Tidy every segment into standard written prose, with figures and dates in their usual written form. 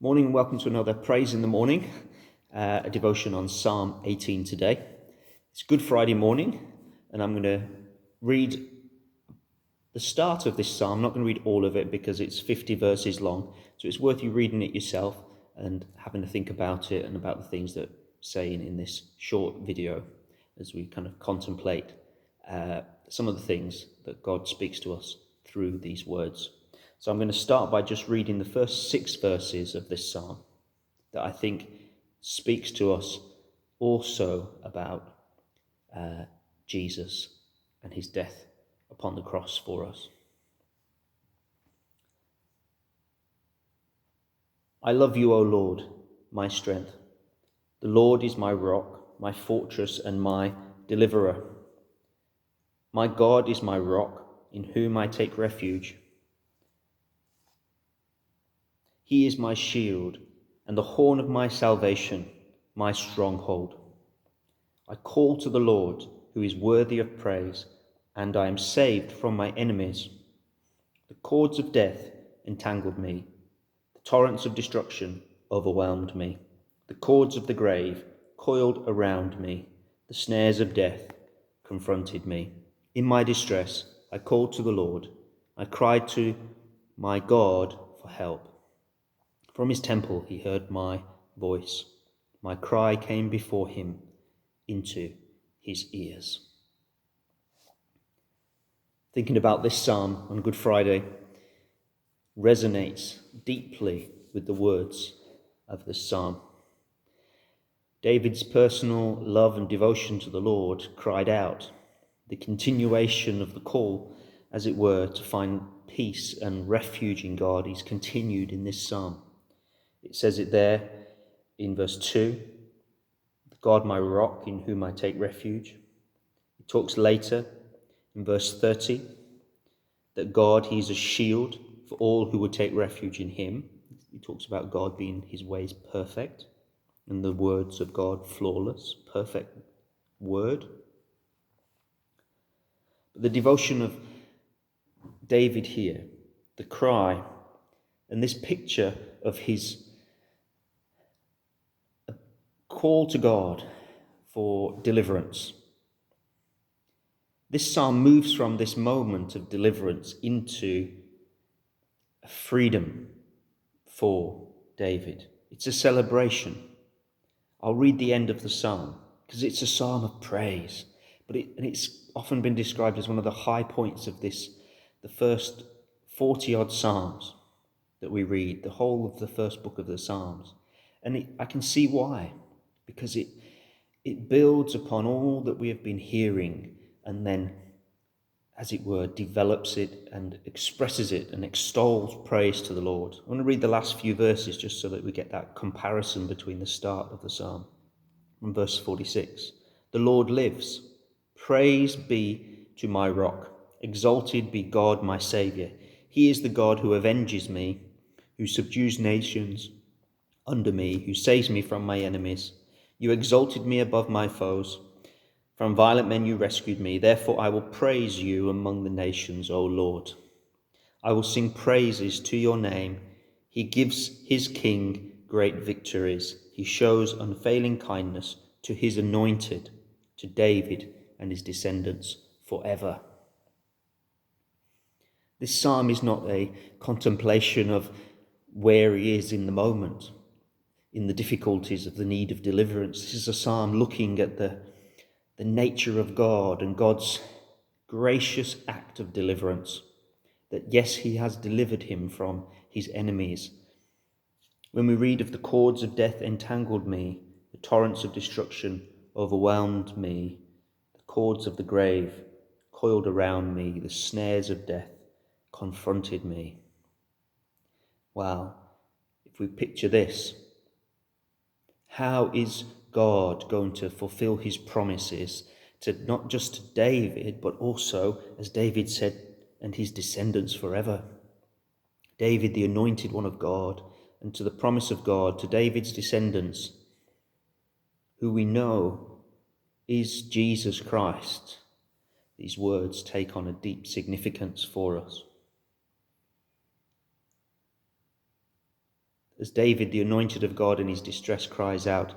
Morning and welcome to another Praise in the Morning, a devotion on Psalm 18 today. It's Good Friday morning, and I'm going to read the start of this psalm. I'm not going to read all of it because it's 50 verses long, so it's worth you reading it yourself and having to think about it and about the things that it's saying in this short video as we kind of contemplate some of the things that God speaks to us through these words. So I'm going to start by just reading the first 6 verses of this psalm that I think speaks to us also about Jesus and his death upon the cross for us. I love you, O Lord, my strength. The Lord is my rock, my fortress, and my deliverer. My God is my rock, in whom I take refuge. He is my shield and the horn of my salvation, my stronghold. I call to the Lord, who is worthy of praise, and I am saved from my enemies. The cords of death entangled me. The torrents of destruction overwhelmed me. The cords of the grave coiled around me. The snares of death confronted me. In my distress, I called to the Lord. I cried to my God for help. From his temple he heard my voice. My cry came before him into his ears. Thinking about this psalm on Good Friday resonates deeply with the words of this psalm. David's personal love and devotion to the Lord cried out. The continuation of the call, as it were, to find peace and refuge in God is continued in this psalm. It says it there in verse 2, God my rock in whom I take refuge. It talks later in verse 30 that God, he is a shield for all who would take refuge in him. He talks about God being his ways perfect and the words of God flawless, perfect word. But the devotion of David here, the cry, and this picture of his call to God for deliverance. This psalm moves from this moment of deliverance into a freedom for David. It's a celebration. I'll read the end of the psalm because it's a psalm of praise, but it's often been described as one of the high points of the first 40-odd psalms that we read, the whole of the first book of the Psalms. And I can see why, because it builds upon all that we have been hearing and then, as it were, develops it and expresses it and extols praise to the Lord. I want to read the last few verses just so that we get that comparison between the start of the psalm. From verse 46, the Lord lives. Praise be to my rock. Exalted be God my Saviour. He is the God who avenges me, who subdues nations under me, who saves me from my enemies. You exalted me above my foes. From violent men you rescued me. Therefore I will praise you among the nations, O Lord. I will sing praises to your name. He gives his king great victories. He shows unfailing kindness to his anointed, to David and his descendants forever. This psalm is not a contemplation of where he is in the moment, in the difficulties of the need of deliverance. This is a psalm looking at the nature of God and God's gracious act of deliverance, that yes, he has delivered him from his enemies. When we read of the cords of death entangled me, the torrents of destruction overwhelmed me, the cords of the grave coiled around me, the snares of death confronted me. Wow, if we picture this, how is God going to fulfill his promises to not just to David, but also, as David said, and his descendants forever? David, the anointed one of God, and to the promise of God, to David's descendants, who we know is Jesus Christ. These words take on a deep significance for us. As David, the anointed of God, in his distress cries out,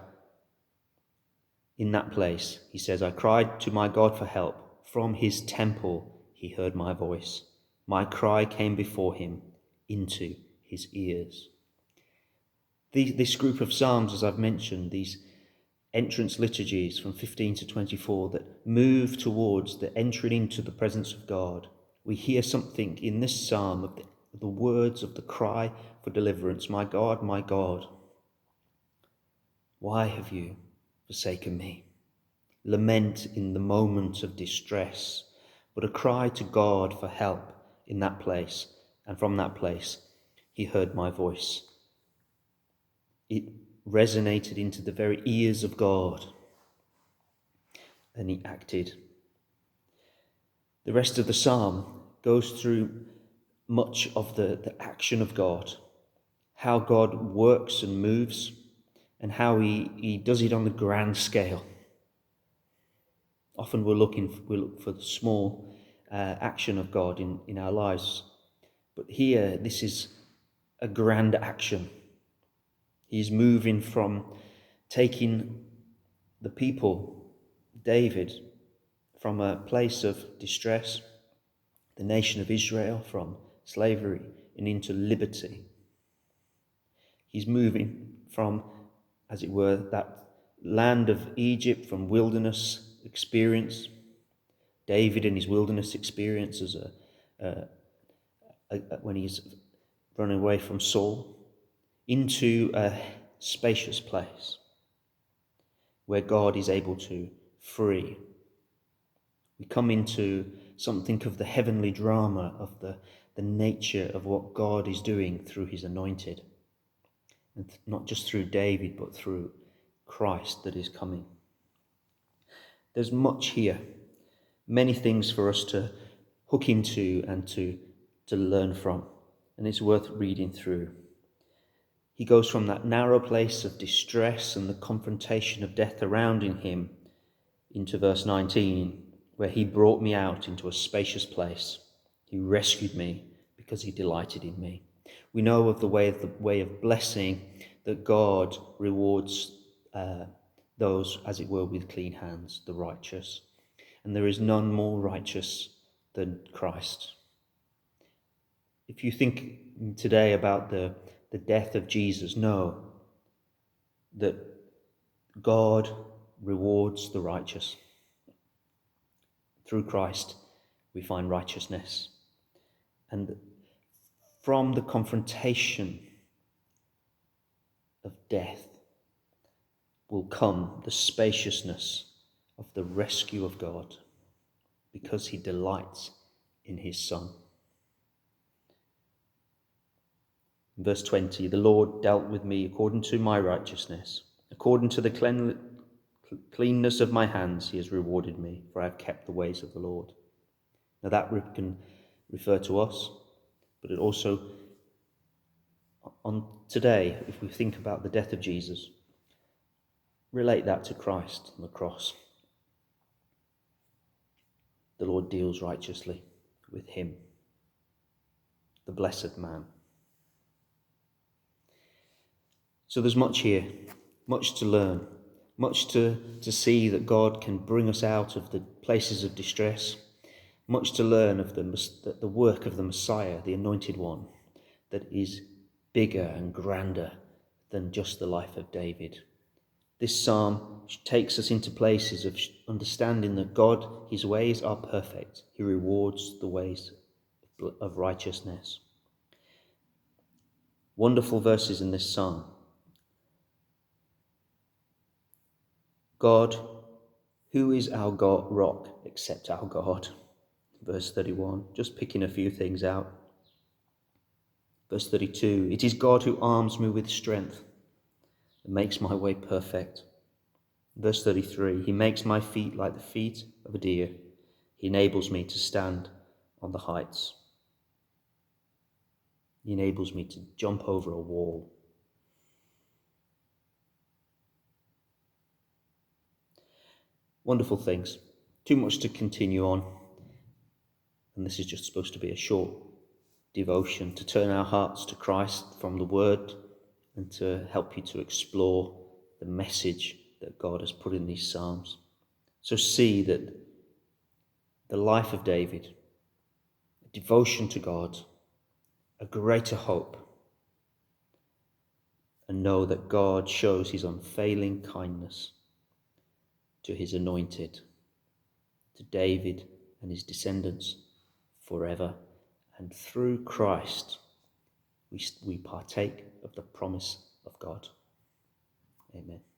in that place, he says, I cried to my God for help. From his temple he heard my voice. My cry came before him into his ears. This group of psalms, as I've mentioned, these entrance liturgies from 15 to 24 that move towards the entering into the presence of God. We hear something in this psalm of the words of the cry for deliverance. My God, why have you forsaken me? Lament in the moment of distress, but a cry to God for help in that place. And from that place, he heard my voice. It resonated into the very ears of God, and he acted. The rest of the psalm goes through much of the action of God, how God works and moves, and how he does it on the grand scale. Often we look for the small action of God in our lives. But here, this is a grand action. He's moving from taking the people, David, from a place of distress, the nation of Israel from slavery and into liberty. He's moving from, as it were, that land of Egypt, from wilderness experience, David and his wilderness experience as when he's running away from Saul, into a spacious place where God is able to free. We come into something of the heavenly drama of the nature of what God is doing through his anointed. And not just through David, but through Christ that is coming. There's much here, many things for us to hook into and to learn from, and it's worth reading through. He goes from that narrow place of distress and the confrontation of death around in him into verse 19, where he brought me out into a spacious place. He rescued me because he delighted in me. We know of the way of blessing that God rewards those, as it were, with clean hands, the righteous. And there is none more righteous than Christ. If you think today about the death of Jesus, know that God rewards the righteous. Through Christ, we find righteousness. And from the confrontation of death will come the spaciousness of the rescue of God, because he delights in his Son. In verse 20, the Lord dealt with me according to my righteousness. According to the cleanness of my hands, he has rewarded me, for I have kept the ways of the Lord. Now that can refer to us, but it also, on today, if we think about the death of Jesus, relate that to Christ on the cross. The Lord deals righteously with him, the blessed man. So there's much here, much to learn, much to see that God can bring us out of the places of distress, much to learn of the work of the Messiah, the Anointed One, that is bigger and grander than just the life of David. This psalm takes us into places of understanding that God, his ways are perfect. He rewards the ways of righteousness. Wonderful verses in this psalm. God, who is our God, rock, except our God? Verse 31, just picking a few things out. Verse 32, it is God who arms me with strength and makes my way perfect. Verse 33, he makes my feet like the feet of a deer. He enables me to stand on the heights. He enables me to jump over a wall. Wonderful things. Too much to continue on. And this is just supposed to be a short devotion to turn our hearts to Christ from the Word and to help you to explore the message that God has put in these Psalms. So see that the life of David, a devotion to God, a greater hope, and know that God shows his unfailing kindness to his anointed, to David and his descendants forever. And through Christ, we partake of the promise of God. Amen.